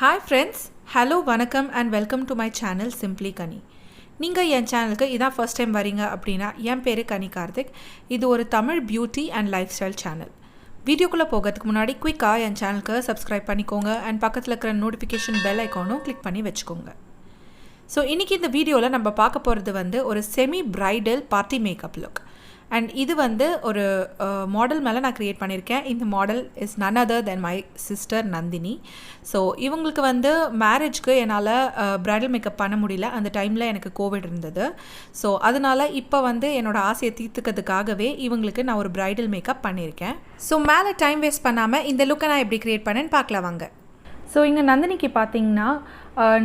Hi friends, hello, vanakkam and welcome to my channel Simply Kani. நீங்கள் என் சேனலுக்கு இதான் first time வரீங்க அப்படின்னா என் பேர் கனி கார்த்திக். இது ஒரு Tamil beauty and life style channel. வீடியோக்குள்ளே போகிறதுக்கு முன்னாடி குயிக்காக என் சேனலுக்கு சப்ஸ்கிரைப் பண்ணிக்கோங்க அண்ட் பக்கத்தில் இருக்கிற நோட்டிஃபிகேஷன் பெல் ஐக்கானும் கிளிக் பண்ணி வச்சுக்கோங்க. ஸோ இன்றைக்கி இந்த வீடியோவில் நம்ம பார்க்க போகிறது ஒரு semi bridal party makeup look. And இது ஒரு மாடல் மேலே நான் க்ரியேட் பண்ணியிருக்கேன். இந்த model is none other than my sister Nandini. So இவங்களுக்கு மேரேஜ்க்கு என்னால் பிரைடல் மேக்கப் பண்ண முடியல. அந்த டைமில் எனக்கு கோவிட் இருந்தது. ஸோ அதனால் இப்போ என்னோடய ஆசையை தீர்த்துக்கிறதுக்காகவே இவங்களுக்கு நான் ஒரு பிரைடல் மேக்கப் பண்ணியிருக்கேன். ஸோ மேலே டைம் வேஸ்ட் பண்ணாமல் இந்த லுக்கை நான் எப்படி க்ரியேட் பண்ணேன்னு பார்க்கலாம் வாங்க. ஸோ இங்கே நந்தினிக்கு பார்த்தீங்கன்னா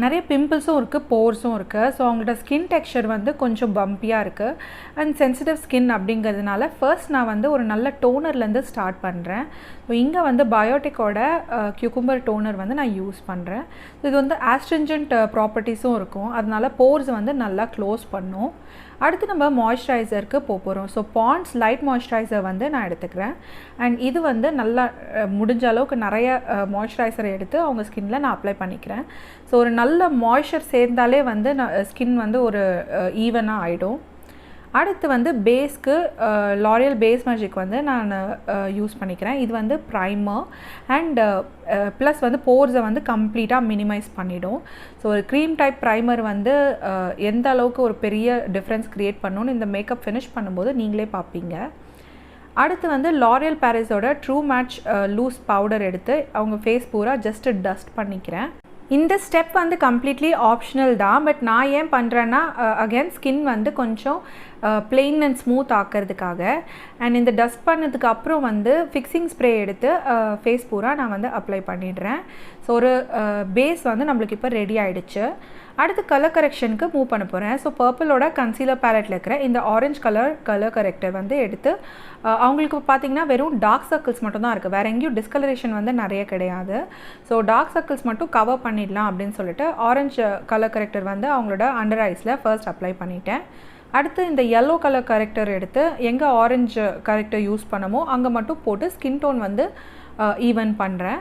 நிறைய பிம்பிள்ஸும் இருக்குது, போர்ஸும் இருக்குது. ஸோ அவங்களோட ஸ்கின் டெக்ஸ்சர் கொஞ்சம் பம்பியாக இருக்குது அண்ட் சென்சிட்டிவ் ஸ்கின் அப்படிங்கிறதுனால ஃபர்ஸ்ட் நான் ஒரு நல்ல டோனர்லேருந்து ஸ்டார்ட் பண்ணுறேன். ஸோ இங்கே பயோட்டிக்கோட கியூக்கும்பர் டோனர் நான் யூஸ் பண்ணுறேன். இது ஆஸ்ட்ரிஞ்சன்ட் ப்ராப்பர்ட்டிஸும் இருக்கும், அதனால போர்ஸ் நல்லா க்ளோஸ் பண்ணும். அடுத்து நம்ம மாய்ஸ்சரைசருக்கு போகிறோம். ஸோ பாண்ட்ஸ் லைட் மாய்ஸ்சரைசர் நான் எடுத்துக்கிறேன். அண்ட் இது நல்லா முடிஞ்ச அளவுக்கு நிறைய மாய்ஸ்சரைசரை எடுத்து அவங்க ஸ்கின்னில் நான் அப்ளை பண்ணிக்கிறேன். ஸோ ஒரு நல்ல மாய்ஸ்சர் சேர்ந்தாலே ஸ்கின் ஒரு ஈவனாக ஆகிடும். அடுத்து பேஸ்க்கு லாரியல் பேஸ் மேஜிக் நான் யூஸ் பண்ணிக்கிறேன். இது ப்ரைமர் அண்ட் ப்ளஸ் போர்ஸை கம்ப்ளீட்டாக மினிமைஸ் பண்ணிடும். ஸோ ஒரு க்ரீம் டைப் ப்ரைமர் எந்த அளவுக்கு ஒரு பெரிய டிஃப்ரென்ஸ் க்ரியேட் பண்ணணும்னு இந்த மேக்கப் ஃபினிஷ் பண்ணும்போது நீங்களே பார்ப்பீங்க. அடுத்து லாரியல் பாரிஸோட ட்ரூ மேட்ச் லூஸ் பவுடர் எடுத்து அவங்க ஃபேஸ் பூரா ஜஸ்ட்டு டஸ்ட் பண்ணிக்கிறேன். இந்த ஸ்டெப் கம்ப்ளீட்லி ஆப்ஷனல் தான், பட் நான் ஏன் பண்ணுறேன்னா அகேன் ஸ்கின் கொஞ்சம் பிளெயின் அண்ட் ஸ்மூத் ஆக்கிறதுக்காக. அண்ட் இந்த டஸ்ட் பண்ணதுக்கு அப்புறம் ஃபிக்ஸிங் ஸ்ப்ரே எடுத்து ஃபேஸ் பூரா நான் அப்ளை பண்ணிடுறேன். ஸோ ஒரு பேஸ் நம்மளுக்கு இப்போ ரெடி ஆகிடுச்சு. அடுத்து கலர் கரெக்ஷனுக்கு மூவ் பண்ண போகிறேன். ஸோ பர்பிளோட கன்சீலர் பேலட்டில் இருக்கிற இந்த ஆரஞ்ச் கலர் கரெக்டர் எடுத்து அவங்களுக்கு பார்த்திங்கன்னா வெறும் டார்க் சர்க்கிள்ஸ் மட்டும் தான் இருக்குது, வேறு எங்கேயும் டிஸ்கலரேஷன் நிறைய கிடையாது. ஸோ டார்க் சர்க்கிள்ஸ் மட்டும் கவர் பண்ணிடலாம் அப்படின்னு சொல்லிட்டு ஆரஞ்சு கலர் கரெக்டர் அவங்களோட அண்டர் ஐஸில் ஃபர்ஸ்ட் அப்ளை பண்ணிட்டேன். அடுத்து இந்த எல்லோ கலர் கரெக்டர் எடுத்து எங்கே ஆரஞ்சு கரெக்டர் யூஸ் பண்ணமோ அங்கே மட்டும் போட்டு ஸ்கின் டோன் ஈவன் பண்ணுறேன்.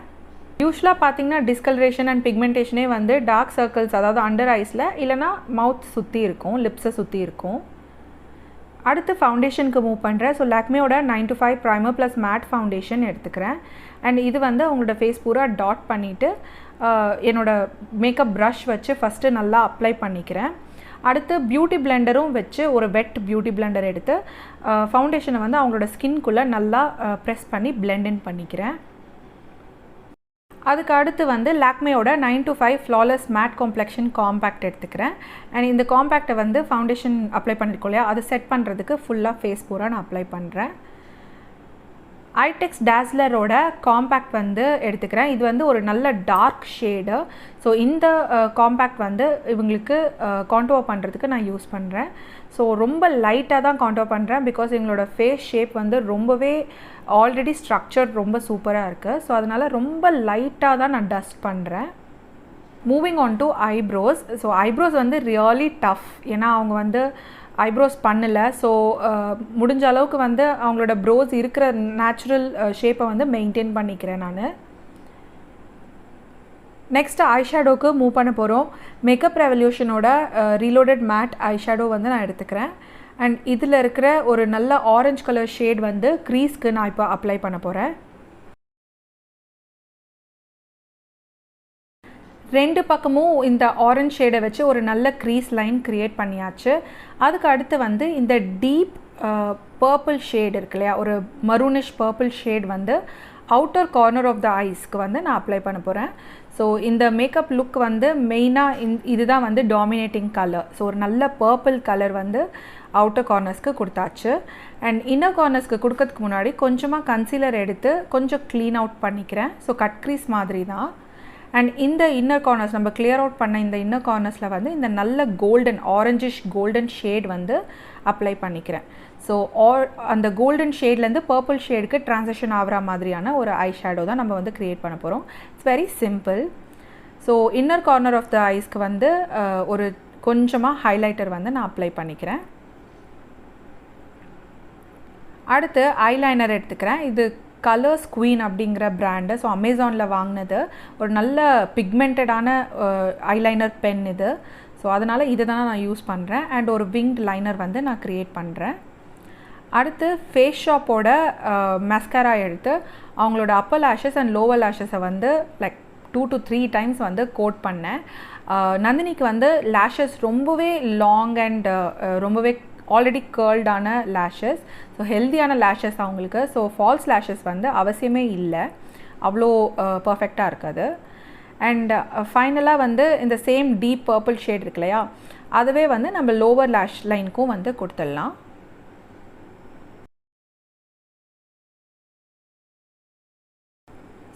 யூஸ்வலாக பார்த்திங்கன்னா டிஸ்கலரேஷன் அண்ட் பிக்மெண்டேஷனே டார்க் சர்க்கிள்ஸ், அதாவது அண்டர் ஐஸில் இல்லைனா மவுத் சுற்றி இருக்கும், லிப்ஸை சுற்றி இருக்கும். அடுத்து ஃபவுண்டேஷனுக்கு மூவ் பண்ணுறேன். ஸோ லாக்மேயோட 9to5 primer plus matte foundation எடுத்துக்கிறேன். அண்ட் இது அவங்களோட ஃபேஸ் பூரா டாட் பண்ணிவிட்டு என்னோடய மேக்கப் ப்ரஷ் வச்சு ஃபஸ்ட்டு நல்லா அப்ளை பண்ணிக்கிறேன். அடுத்து பியூட்டி பிளெண்டரும் வச்சு ஒரு வெட் பியூட்டி பிளெண்டர் எடுத்து ஃபவுண்டேஷனை அவங்களோட ஸ்கின்குள்ளே நல்லா ப்ரெஸ் பண்ணி பிளெண்ட் பண்ணிக்கிறேன். அதுக்கு அடுத்து லாக்மேயோட 9to5 flawless matte complexion compact எடுத்துக்கிறேன். அண்ட் இந்த காம்பேக்டை ஃபவுண்டேஷன் அப்ளை பண்ணிருக்கோம் இல்லையா, அதை செட் பண்ணுறதுக்கு ஃபுல்லாக ஃபேஸ் பூரா நான் அப்ளை பண்ணுறேன். ஐடெக்ஸ் டேஸ்லரோட காம்பேக்ட் எடுத்துக்கிறேன். இது ஒரு நல்ல டார்க் ஷேடு. ஸோ இந்த காம்பேக்ட் இவங்களுக்கு கான்டோர் பண்ணுறதுக்கு நான் யூஸ் பண்ணுறேன். ஸோ ரொம்ப லைட்டாக தான் கான்டோர் பண்ணுறேன், பிகாஸ் எங்களோட ஃபேஸ் ஷேப் ரொம்பவே ஆல்ரெடி ஸ்ட்ரக்சர் ரொம்ப சூப்பராக இருக்குது. ஸோ அதனால் ரொம்ப லைட்டாக தான் நான் டஸ்ட் பண்ணுறேன். Moving on to eyebrows. So eyebrows really tough, ஏன்னா அவங்க ஐப்ரோஸ் பண்ணலை. ஸோ முடிஞ்ச அளவுக்கு அவங்களோட ப்ரோஸ் இருக்கிற நேச்சுரல் ஷேப்பை மெயின்டைன் பண்ணிக்கிறேன் நான். நெக்ஸ்ட்டு ஐஷேடோவுக்கு மூவ் பண்ண போகிறோம். மேக்கப் ரெவல்யூஷனோட ரீலோடட் மேட் ஐஷேடோ நான் எடுத்துக்கிறேன். அண்ட் இதில் இருக்கிற ஒரு நல்ல ஆரஞ்ச் கலர் ஷேட் க்ரீஸ்க்கு நான் இப்போ அப்ளை பண்ண போகிறேன். ரெண்டு பக்கமும் இந்த ஆரஞ்ச் ஷேடை வச்சு ஒரு நல்ல க்ரீஸ் லைன் க்ரியேட் பண்ணியாச்சு. அதுக்கு அடுத்து இந்த டீப் பர்பிள் ஷேட் இருக்கு இல்லையா, ஒரு maroonish purple shade outer corner of the ஐஸ்க்கு நான் அப்ளை பண்ண போகிறேன். ஸோ இந்த மேக்கப் லுக் மெயினாக இதுதான் டாமினேட்டிங் கலர். ஸோ ஒரு நல்ல பர்பிள் கலர் அவுட்டர் கார்னர்ஸ்க்கு கொடுத்தாச்சு. அண்ட் இன்னர் கார்னர்ஸ்க்கு கொடுக்கறதுக்கு முன்னாடி கொஞ்சமாக கன்சீலர் எடுத்து கொஞ்சம் க்ளீன் அவுட் பண்ணிக்கிறேன். ஸோ கட் க்ரீஸ் மாதிரி தான். அண்ட் இந்த இன்னர் கார்னர்ஸ் நம்ம கிளியர் அவுட் பண்ண இந்த இன்னர் கார்னர்ஸில் இந்த நல்ல golden orangish golden shade apply பண்ணிக்கிறேன். ஸோ அந்த கோல்டன் ஷேட்லேருந்து பர்பிள் ஷேடுக்கு ட்ரான்சிஷன் ஆகிற மாதிரியான ஒரு ஐ ஷேடோ தான் நம்ம க்ரியேட் பண்ண போகிறோம். It's very simple. So inner corner of the ஐஸ்க்கு ஒரு கொஞ்சமாக ஹைலைட்டர் நான் அப்ளை பண்ணிக்கிறேன். அடுத்து ஐலைனர் எடுத்துக்கிறேன். இது கலர்ஸ் குவீன் அப்படிங்கிற பிராண்டு. ஸோ அமேசானில் வாங்கினது. ஒரு நல்ல பிக்மெண்டடான ஐலைனர் பென் இது. ஸோ அதனால் இதை தான் நான் யூஸ் பண்ணுறேன். அண்ட் ஒரு விங்ட் லைனர் வந்து நான் க்ரியேட் பண்ணுறேன். அடுத்து ஃபேஸ் ஷாப்போட மஸ்காரா எடுத்து அவங்களோட அப்பர் லேஷஸ் அண்ட் லோவர் லேஷஸை வந்து லைக் 2 to 3 டைம்ஸ் வந்து கோட் பண்ணேன். நந்தினிக்கு வந்து லேஷஸ் ரொம்பவே லாங் அண்ட் ரொம்பவே ஆல்ரெடி கேர்ல்டான லேஷஸ். ஸோ ஹெல்த்தியான லேஷஸ் அவங்களுக்கு. ஸோ ஃபால்ஸ் லேஷஸ் வந்து அவசியமே இல்லை, அவ்வளோ பர்ஃபெக்டாக இருக்காது. அண்ட் ஃபைனலாக வந்து இந்த சேம் டீப் பர்பிள் ஷேட் இருக்கு இல்லையா, அதுவே வந்து நம்ம லோவர் லேஷ் லைனுக்கும் வந்து கொடுத்துடலாம்.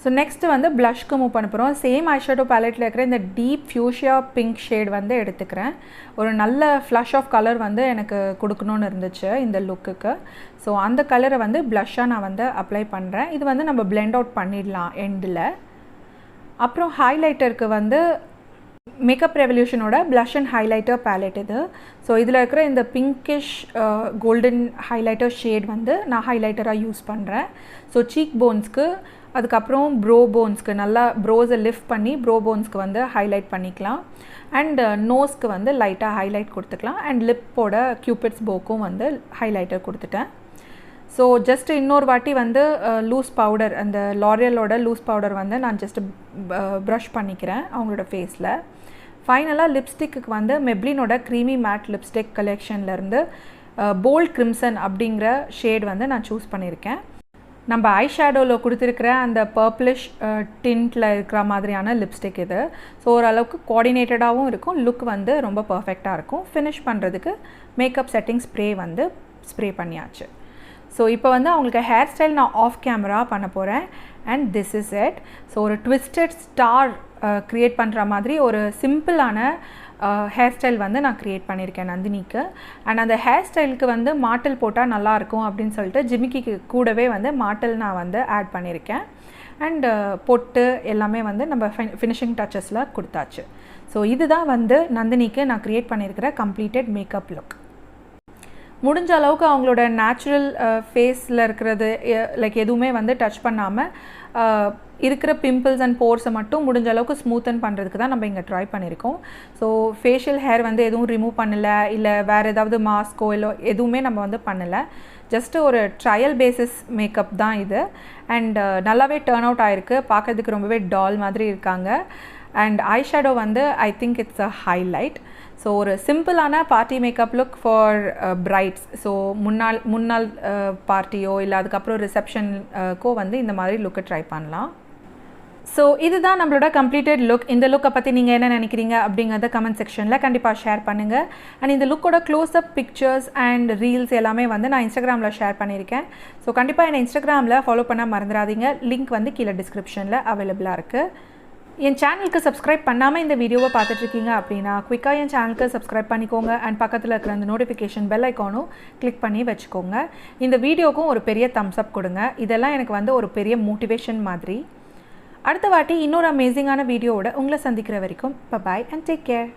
ஸோ நெக்ஸ்ட்டு வந்து ப்ளஷ்க்கு மூவ் பண்ண போகிறோம். சேம் ஐஷேடோ பேலெட்டில் இருக்கிற இந்த டீப் ஃபியூஷியா பிங்க் ஷேட் வந்து எடுத்துக்கிறேன். ஒரு நல்ல ஃப்ளஷ் ஆஃப் கலர் வந்து எனக்கு கொடுக்கணுன்னு இருந்துச்சு இந்த லுக்குக்கு. ஸோ அந்த கலரை வந்து ப்ளஷ்ஷாக நான் வந்து அப்ளை பண்ணுறேன். இது வந்து நம்ம பிளெண்ட் அவுட் பண்ணிடலாம் எண்டில். அப்புறம் ஹைலைட்டருக்கு வந்து makeup ரெவல்யூஷனோட plus and highlighter palette இது. ஸோ இதில் இருக்கிற இந்த பிங்கிஷ் கோல்டன் ஹைலைட்டர் ஷேட் வந்து நான் ஹைலைட்டராக யூஸ் பண்ணுறேன். ஸோ சீக் போன்ஸ்க்கு, அதுக்கப்புறம் ப்ரோ போன்ஸ்க்கு நல்லா ப்ரோஸை லிஃப்ட் பண்ணி ப்ரோ போன்ஸ்க்கு வந்து ஹைலைட் பண்ணிக்கலாம். அண்ட் நோஸ்க்கு வந்து லைட்டாக ஹைலைட் கொடுத்துக்கலாம். அண்ட் லிப்போட கியூபிட்ஸ் போக்கும் வந்து ஹைலைட்டர் கொடுத்துட்டேன். ஸோ ஜஸ்ட் இன்னொரு வாட்டி வந்து லூஸ் பவுடர், அந்த லாரியலோட லூஸ் பவுடர் வந்து நான் ஜஸ்ட்டு ப்ரஷ் பண்ணிக்கிறேன் அவங்களோட ஃபேஸில். ஃபைனலாக லிப்ஸ்டிக்கு வந்து மெப்ளினோட க்ரீமி மேட் லிப்ஸ்டிக் கலெக்ஷன்லேருந்து போல்ட் கிரிம்சன் அப்படிங்கிற ஷேட் வந்து நான் சூஸ் பண்ணியிருக்கேன். நம்ம ஐ ஷேடோவில் கொடுத்துருக்கிற அந்த பர்ப்ளிஷ் டின்ட்டில் இருக்கிற மாதிரியான லிப்ஸ்டிக் இது. ஸோ ஓரளவுக்கு கோஆர்டினேட்டடாகவும் இருக்கும், லுக் வந்து ரொம்ப பர்ஃபெக்டாக இருக்கும். ஃபினிஷ் பண்ணுறதுக்கு மேக்கப் செட்டிங் ஸ்ப்ரே வந்து ஸ்ப்ரே பண்ணியாச்சு. ஸோ இப்போ வந்து அவங்களுக்கு ஹேர் ஸ்டைல் நான் ஆஃப் கேமரா பண்ண போகிறேன். And this is it. So ஒரு ட்விஸ்டட் ஸ்டார் க்ரியேட் பண்ணுற மாதிரி ஒரு சிம்பிளான ஹேர் ஸ்டைல் வந்து நான் க்ரியேட் பண்ணியிருக்கேன் நந்தினிக்கு. அண்ட் அந்த ஹேர் ஸ்டைலுக்கு வந்து மாட்டல் போட்டால் நல்லாயிருக்கும் அப்படின்னு சொல்லிட்டு ஜிமிக்கிக்கு கூடவே வந்து மாட்டல் நான் வந்து ஆட் பண்ணியிருக்கேன். அண்டு பொட்டு எல்லாமே வந்து நம்ம ஃபினிஷிங் டச்சஸில் கொடுத்தாச்சு. ஸோ இதுதான் வந்து நந்தினிக்கு நான் க்ரியேட் பண்ணியிருக்கிற கம்ப்ளீட்டட் மேக்கப் லுக். முடிஞ்ச அளவுக்கு அவங்களோட நேச்சுரல் ஃபேஸில் இருக்கிறது லைக் எதுவுமே வந்து டச் பண்ணாமல் இருக்கிற பிம்பிள்ஸ் அண்ட் போர்ஸை மட்டும் முடிஞ்ச அளவுக்கு ஸ்மூத்தன் பண்ணுறதுக்கு தான் நம்ம இங்கே ட்ரை பண்ணியிருக்கோம். ஸோ ஃபேஷியல் ஹேர் வந்து எதுவும் ரிமூவ் பண்ணலை, இல்லை வேறு ஏதாவது மாஸ்கோ இல்லை எதுவுமே நம்ம வந்து பண்ணலை. ஜஸ்ட்டு ஒரு ட்ரையல் பேசிஸ் மேக்கப் தான் இது. அண்ட் நல்லாவே டர்ன் அவுட் ஆகிருக்கு. பார்க்கறதுக்கு ரொம்பவே டால் மாதிரி இருக்காங்க. அண்ட் ஐ ஷேடோ வந்து I think it's a highlight. So ஒரு சிம்பிளான party makeup look for brides. So முன்னாள் பார்ட்டியோ இல்லை அதுக்கப்புறம் ரிசப்ஷனுக்கோ வந்து இந்த மாதிரி லுக்கை ட்ரை பண்ணலாம். ஸோ இதுதான் நம்மளோட கம்ப்ளீட்டட் லுக். இந்த லுக்கை பற்றி நீங்கள் என்ன நினைக்கிறீங்க அப்படிங்கிறத கமெண்ட் செக்ஷனில் கண்டிப்பாக ஷேர் பண்ணுங்கள். அண்ட் இந்த லுக்கோட க்ளோஸ்அப் பிக்சர்ஸ் அண்ட் ரீல்ஸ் எல்லாமே வந்து நான் இன்ஸ்டாகிராமில் ஷேர் பண்ணியிருக்கேன். ஸோ கண்டிப்பாக என்னை இன்ஸ்டாகிராமில் ஃபாலோ பண்ண மறந்துடாதீங்க. லிங்க் வந்து கீழே டிஸ்கிரிப்ஷனில் அவைலபிளாக இருக்குது. என் சேனலுக்கு சப்ஸ்கிரைப் பண்ணாமல் இந்த வீடியோவை பார்த்துட்ருக்கீங்க அப்படின்னா குயிக்காக என் சேனலுக்கு சப்ஸ்கிரைப் பண்ணிக்கோங்க. அண்ட் பக்கத்தில் இருக்கிற அந்த நோட்டிஃபிகேஷன் பெல் ஐக்கானும் கிளிக் பண்ணி வச்சுக்கோங்க. இந்த வீடியோக்கும் ஒரு பெரிய தம்ஸ் அப் கொடுங்க. இதெல்லாம் எனக்கு வந்து ஒரு பெரிய மோட்டிவேஷன் மாதிரி. அடுத்த வாட்டி இன்னொரு அமேசிங்கான வீடியோவோட உங்களை சந்திக்கிற வரைக்கும் பை அண்ட் டேக் கேர்.